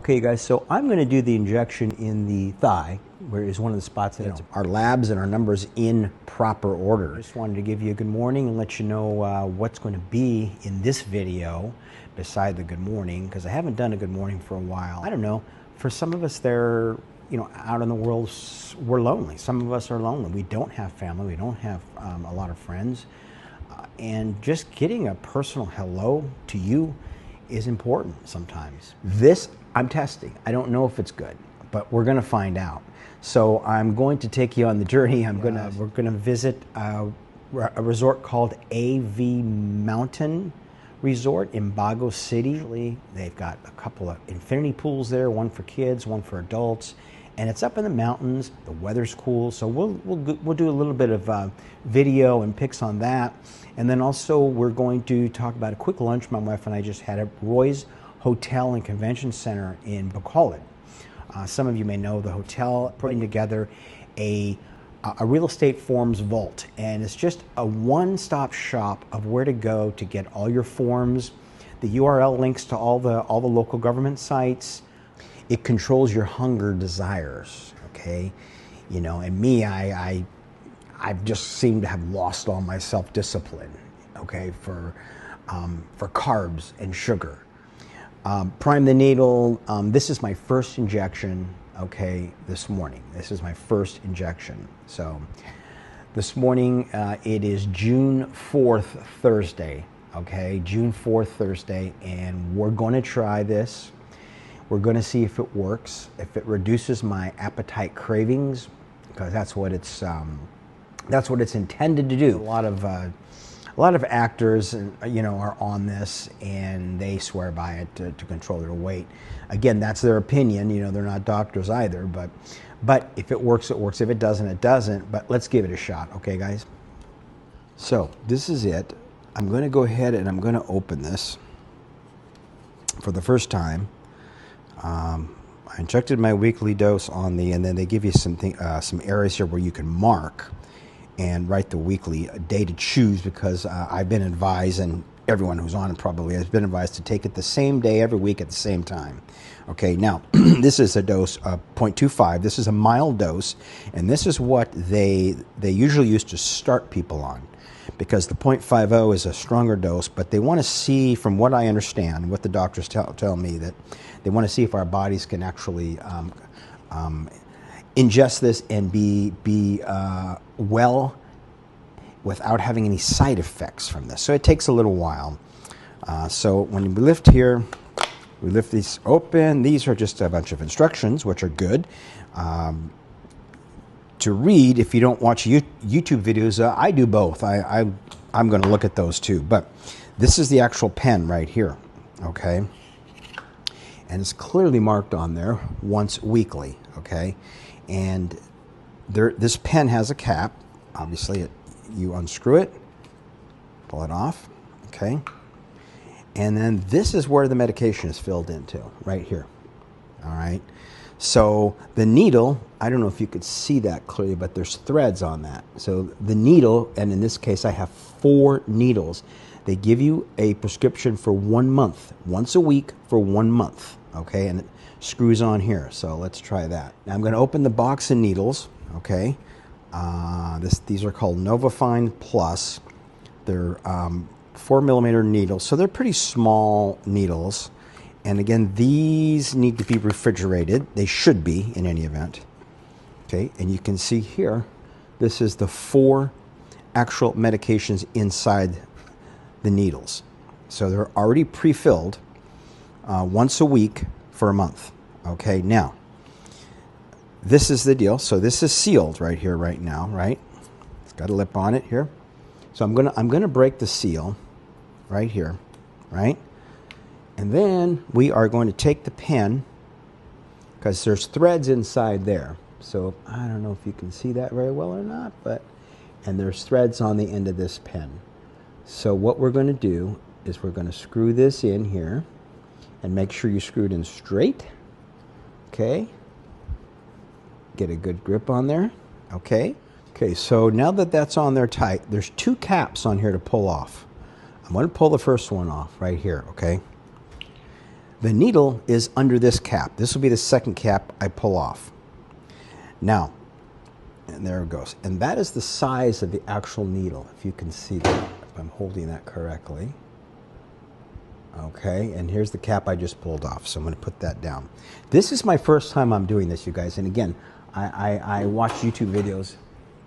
Okay, you guys, so I'm going to do the injection in the thigh, where is one of the spots that our labs and our numbers in proper order. I just wanted to give you a good morning and let you know what's going to be in this video beside the good morning, because I haven't done a good morning for a while. I don't know, for some of us they're, out in the world, we're lonely. Some of us are lonely. We don't have family, we don't have a lot of friends, and just getting a personal hello to you is important sometimes. This I'm testing. I don't know if it's good, but we're going to find out. So I'm going to take you on the journey. We're going to visit a resort called AV Mountain Resort in Bago City. They've got a couple of infinity pools there, one for kids, one for adults, and it's up in the mountains. The weather's cool, so we'll do a little bit of video and pics on that, and then also we're going to talk about a quick lunch my wife and I just had at Roy's Hotel and Convention Center in Bacolod. Some of you may know the hotel putting together a real estate forms vault, and it's just a one-stop shop of where to go to get all your forms, the URL links to all the local government sites. It controls your hunger desires, okay? And me, I've just seemed to have lost all my self-discipline, okay, for carbs and sugar. Prime the needle. This is my first injection, okay, this morning. This is my first injection. So this morning, it is June 4th, Thursday, okay, June 4th, Thursday, and we're going to try this. We're going to see if it works, if it reduces my appetite cravings, because that's what it's intended to do. A lot of actors, are on this, and they swear by it to control their weight. Again, that's their opinion. They're not doctors either. But if it works, it works. If it doesn't, it doesn't. But let's give it a shot, okay, guys? So this is it. I'm going to go ahead and I'm going to open this for the first time. I injected my weekly dose on and then they give you some areas here where you can mark and write the weekly day to choose, because I've been advised, and everyone who's on it probably has been advised, to take it the same day every week at the same time. Okay, now this is a dose of 0.25. This is a mild dose, and this is what they usually use to start people on, because the 0.50 is a stronger dose, but they want to see, from what I understand, what the doctors tell me, that they want to see if our bodies can actually ingest this and be well without having any side effects from this. So it takes a little while. So when we lift here, we lift these open. These are just a bunch of instructions, which are good to read if you don't watch YouTube videos. I do both. I'm going to look at those too. But this is the actual pen right here, okay? And it's clearly marked on there, once weekly, okay? And this pen has a cap. Obviously, you unscrew it, pull it off, okay? And then this is where the medication is filled into, right here, all right? So the needle, I don't know if you could see that clearly, but there's threads on that. So the needle, and in this case, I have 4 needles. They give you a prescription for 1 month, once a week for 1 month, okay? And it screws on here, so let's try that. Now I'm going to open the box of needles, okay? These are called Novafine Plus. They're 4mm needles, so they're pretty small needles. And again, these need to be refrigerated. They should be, in any event. Okay, and you can see here, this is the 4 actual medications inside the needles. So they're already pre-filled once a week for a month. Okay, now, this is the deal. So this is sealed right here, right now, right? It's got a lip on it here. So I'm gonna break the seal right here, right? And then we are going to take the pen, because there's threads inside there. So I don't know if you can see that very well or not, and there's threads on the end of this pen. So what we're going to do is we're going to screw this in here, and make sure you screw it in straight, okay? Get a good grip on there, okay? Okay, so now that that's on there tight, there's 2 caps on here to pull off. I'm going to pull the first one off right here, okay? The needle is under this cap. This will be the second cap I pull off. Now, and there it goes. And that is the size of the actual needle, if you can see that, if I'm holding that correctly. Okay, and here's the cap I just pulled off, so I'm going to put that down. This is my first time I'm doing this, you guys, and again, I watch YouTube videos.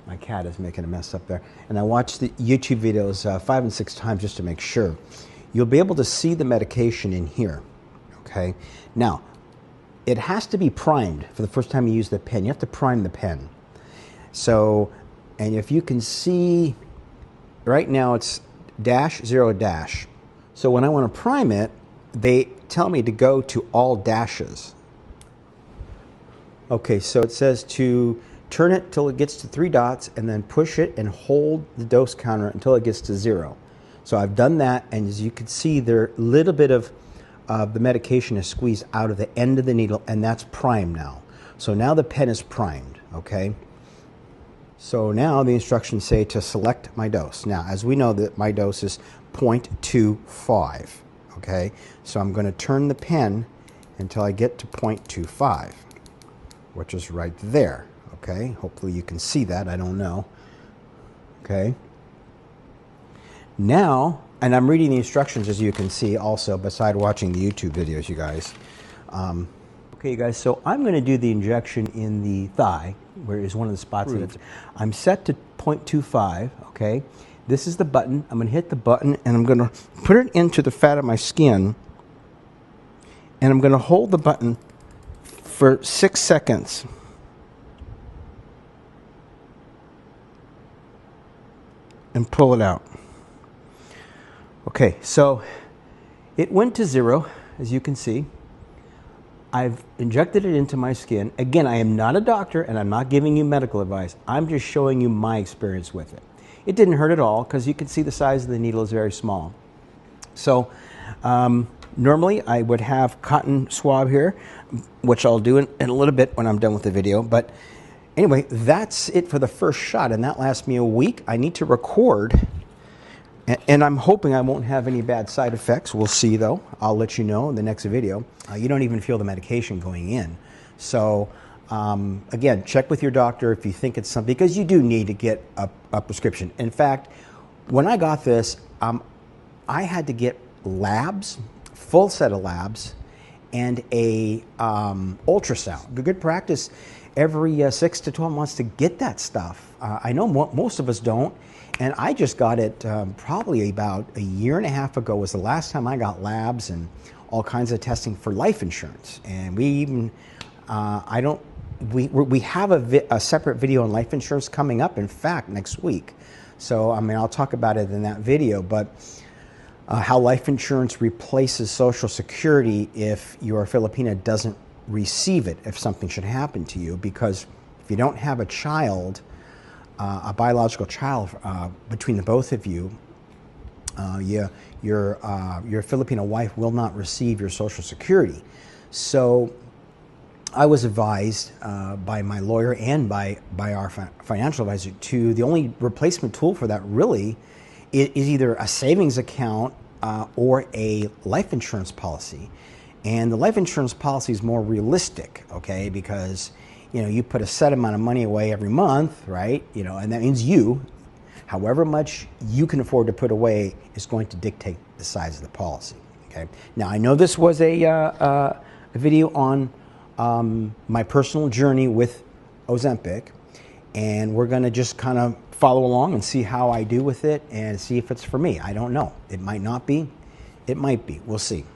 My cat is making a mess up there. And I watch the YouTube videos 5 and 6 times just to make sure. You'll be able to see the medication in here, okay? Now, it has to be primed for the first time you use the pen. You have to prime the pen. So, and if you can see, right now it's -0-. So when I want to prime it, they tell me to go to all dashes. Okay, so it says to turn it till it gets to 3 dots and then push it and hold the dose counter until it gets to 0. So I've done that, and as you can see, there a little bit of the medication is squeezed out of the end of the needle, and that's primed now. So now the pen is primed, okay? So now the instructions say to select my dose. Now, as we know that my dose is 0.25, okay? So I'm going to turn the pen until I get to 0.25, which is right there, okay? Hopefully you can see that, I don't know, okay? Now, and I'm reading the instructions, as you can see also, beside watching the YouTube videos, you guys. Okay, you guys, so I'm going to do the injection in the thigh, where is one of the spots that it's, I'm set to 0.25, okay? This is the button. I'm going to hit the button, and I'm going to put it into the fat of my skin, and I'm going to hold the button for 6 seconds. And pull it out. Okay, so it went to 0, as you can see. I've injected it into my skin. Again, I am not a doctor, and I'm not giving you medical advice. I'm just showing you my experience with it. It didn't hurt at all, because you can see the size of the needle is very small. So normally I would have cotton swab here, which I'll do in a little bit when I'm done with the video. But anyway, that's it for the first shot, and that lasts me a week. I need to record, and I'm hoping I won't have any bad side effects. We'll see, though. I'll let you know in the next video. You don't even feel the medication going in. So again, check with your doctor if you think it's something, because you do need to get a prescription. In fact, when I got this, I had to get labs, full set of labs, and a ultrasound. Good practice every 6 to 12 months to get that stuff. I know most of us don't, and I just got it probably about a year and a half ago was the last time I got labs and all kinds of testing for life insurance. And we even, we have a separate video on life insurance coming up, in fact, next week. So, I mean, I'll talk about it in that video, but how life insurance replaces Social Security if your Filipina doesn't receive it if something should happen to you, because if you don't have a child, a biological child between the both of you, your Filipina wife will not receive your Social Security. So I was advised by my lawyer and by our financial advisor to the only replacement tool for that really is either a savings account or a life insurance policy. And the life insurance policy is more realistic, okay? Because, you know, you put a set amount of money away every month, right? You know, and that means however much you can afford to put away is going to dictate the size of the policy, okay? Now, I know this was a video on my personal journey with Ozempic, and we're gonna just kind of follow along and see how I do with it and see if it's for me. I don't know. It might not be. It might be. We'll see.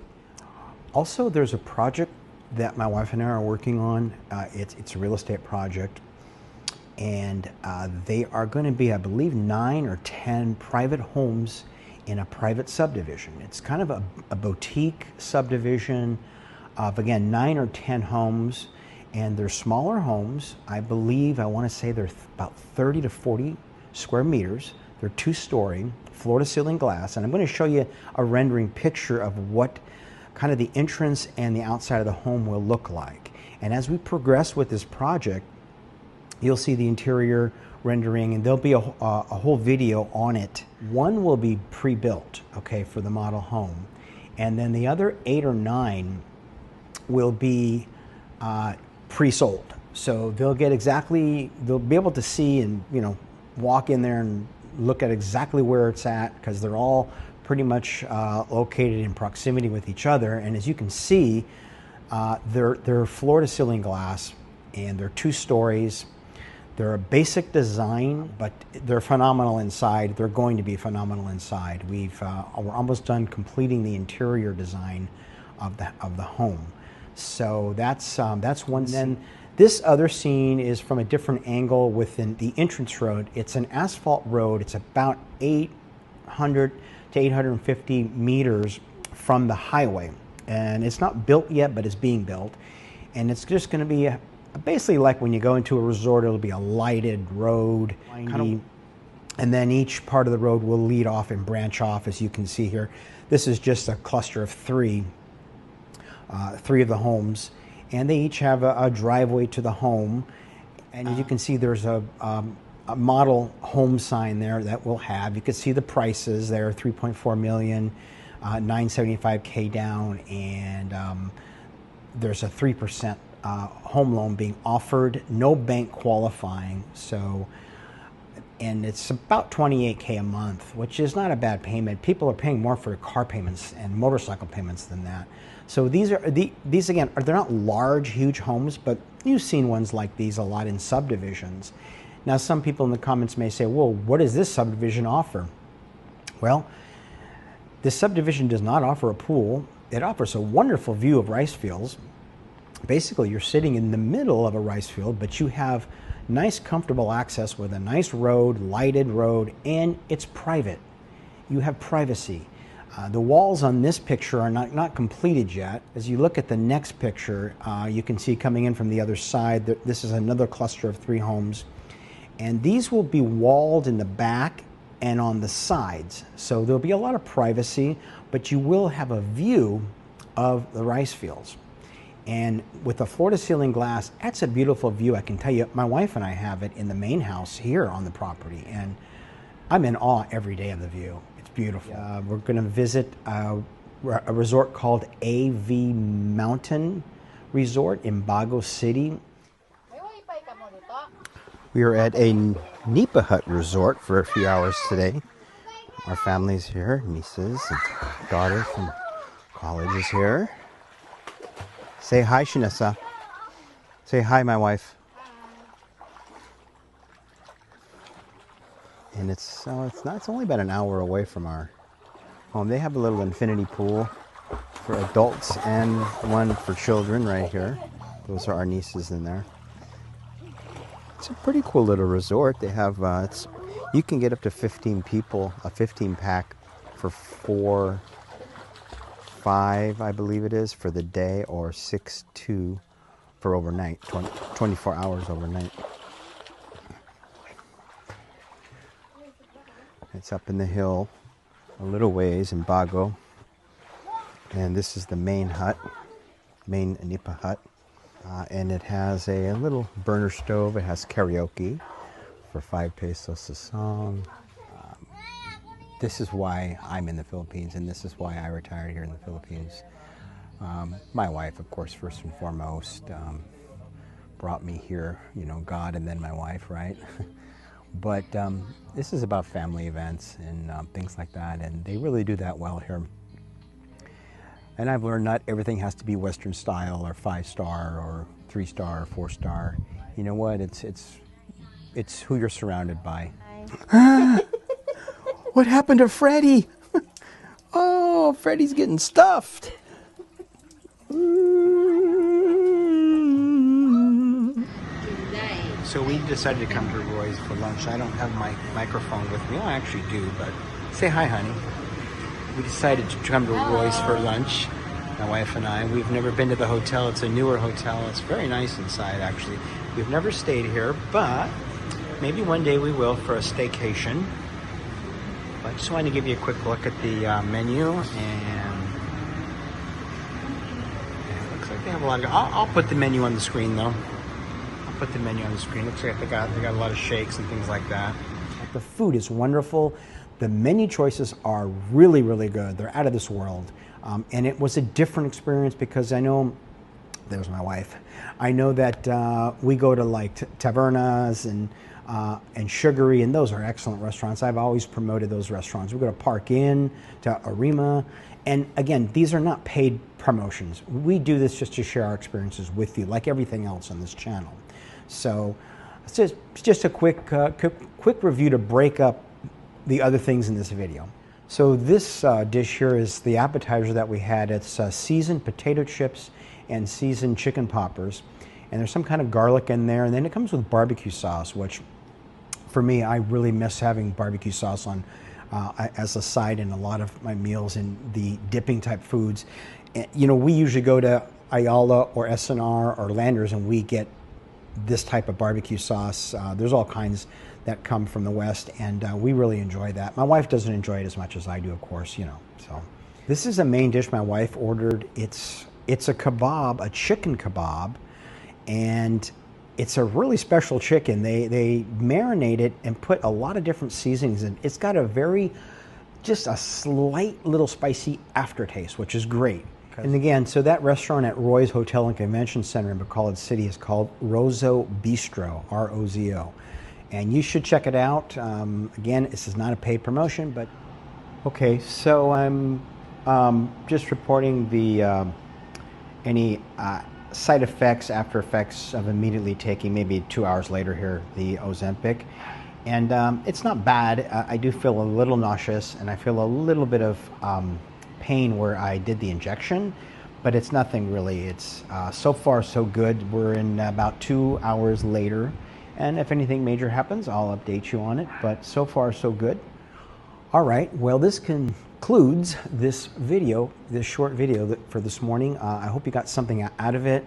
Also, there's a project that my wife and I are working on. It's a real estate project, and they are going to be, I believe, 9 or 10 private homes in a private subdivision. It's kind of a boutique subdivision of, again, 9 or 10 homes, and they're smaller homes. I believe, I want to say they're about 30 to 40 square meters. They're 2-story, floor-to-ceiling glass, and I'm going to show you a rendering picture of what kind of the entrance and the outside of the home will look like. And as we progress with this project, you'll see the interior rendering, and there'll be a whole video on it. One will be pre-built, okay, for the model home. And then the other 8 or 9 will be pre-sold. So they'll be able to see and, you know, walk in there and look at exactly where it's at, because they're all pretty much located in proximity with each other. And as you can see, they're floor-to-ceiling glass, and they're 2 stories. They're a basic design, but they're phenomenal inside. They're going to be phenomenal inside. We're almost done completing the interior design of the home. So that's one. Then this other scene is from a different angle within the entrance road. It's an asphalt road. It's about 800 to 850 meters from the highway, and it's not built yet, but it's being built, and it's just going to be basically like when you go into a resort. It'll be a lighted road, and then each part of the road will lead off and branch off, as you can see here. This is just a cluster of three of the homes, and they each have a driveway to the home. And as you can see, there's a model home sign there that we'll have. You can see the prices there: 3.4 million, 975K down, and there's a 3% home loan being offered, no bank qualifying. So, and it's about 28K a month, which is not a bad payment. People are paying more for car payments and motorcycle payments than that. So these again, they're not large, huge homes, but you've seen ones like these a lot in subdivisions. Now, some people in the comments may say, well, what does this subdivision offer? Well, this subdivision does not offer a pool. It offers a wonderful view of rice fields. Basically, you're sitting in the middle of a rice field, but you have nice, comfortable access with a nice road, lighted road, and it's private. You have privacy. The walls on this picture are not completed yet. As you look at the next picture, you can see coming in from the other side, this is another cluster of 3 homes. And these will be walled in the back and on the sides. So there'll be a lot of privacy, but you will have a view of the rice fields. And with the floor-to-ceiling glass, that's a beautiful view. I can tell you, my wife and I have it in the main house here on the property, and I'm in awe every day of the view. It's beautiful. We're going to visit a resort called AV Mountain Resort in Bago City. We are at a Nipa hut resort for a few hours today. Our family's here, nieces and daughter from college is here. Say hi, Shinessa. Say hi, my wife. And it's only about an hour away from our home. They have a little infinity pool for adults and one for children right here. Those are our nieces in there. It's a pretty cool little resort. They have you can get up to 15 people, a 15 pack for $4.5, I believe it is, for the day, or $6.2 for overnight, 24 hours overnight. It's up in the hill a little ways in Bago, and this is the main Nipa hut, and it has a little burner stove. It has karaoke for 5 pesos a song. This is why I'm in the Philippines, and this is why I retired here in the Philippines. My wife, of course, first and foremost, brought me here, you know, God and then my wife, right? But this is about family events and things like that, and they really do that well here. And I've learned not everything has to be Western style or 5-star or 3-star or 4-star. You know what? It's who you're surrounded by. What happened to Freddie? Oh, Freddie's getting stuffed. So we decided to come to Roy's for lunch. I don't have my microphone with me. I actually do, but say hi, honey. We decided to come to Roy's for lunch, my wife and I. We've never been to the hotel. It's a newer hotel. It's very nice inside, actually. We've never stayed here, but maybe one day we will for a staycation. I just wanted to give you a quick look at the menu, and it looks like they have a lot of. I'll put the menu on the screen, though. I'll put the menu on the screen. Looks like they got a lot of shakes and things like that. The food is wonderful. The menu choices are really, really good. They're out of this world, and it was a different experience because I know there's my wife. I know that we go to like tavernas and Sugary, and those are excellent restaurants. I've always promoted those restaurants. We go to Park Inn, to Arima, and again, these are not paid promotions. We do this just to share our experiences with you, like everything else on this channel. So it's just a quick review to break up the other things in this video. So this dish here is the appetizer that we had. It's seasoned potato chips and seasoned chicken poppers, and there's some kind of garlic in there, and then it comes with barbecue sauce, which for me, I really miss having barbecue sauce on as a side in a lot of my meals and the dipping type foods. You know, we usually go to Ayala or SNR or Landers and we get this type of barbecue sauce. There's all kinds that come from the West, and we really enjoy that. My wife doesn't enjoy it as much as I do, of course, you know. So this is a main dish my wife ordered. It's a kebab, a chicken kebab, and it's a really special chicken. They marinate it and put a lot of different seasonings in. It's got just a slight little spicy aftertaste, which is great. And again, so that restaurant at Roy's Hotel and Convention Center in Bacolod City is called Rozo Bistro, R-O-Z-O. And you should check it out. Again, this is not a paid promotion, but okay, so I'm just reporting the any side effects, after effects of immediately taking, maybe 2 hours later here, the Ozempic. And it's not bad. I do feel a little nauseous, and I feel a little bit of pain where I did the injection, but it's nothing really. It's so far so good. We're in about 2 hours later, and if anything major happens, I'll update you on it, but so far so good. All right, well, this concludes this video, this short video for this morning. I hope you got something out of it.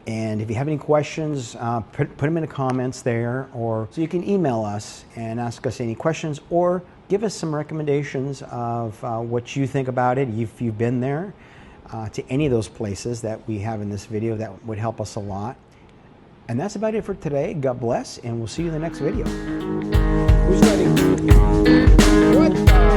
And if you have any questions, put them in the comments there, or so you can email us and ask us any questions, or give us some recommendations of what you think about it. If you've been there to any of those places that we have in this video, that would help us a lot. And that's about it for today. God bless, and we'll see you in the next video. Who's ready? What?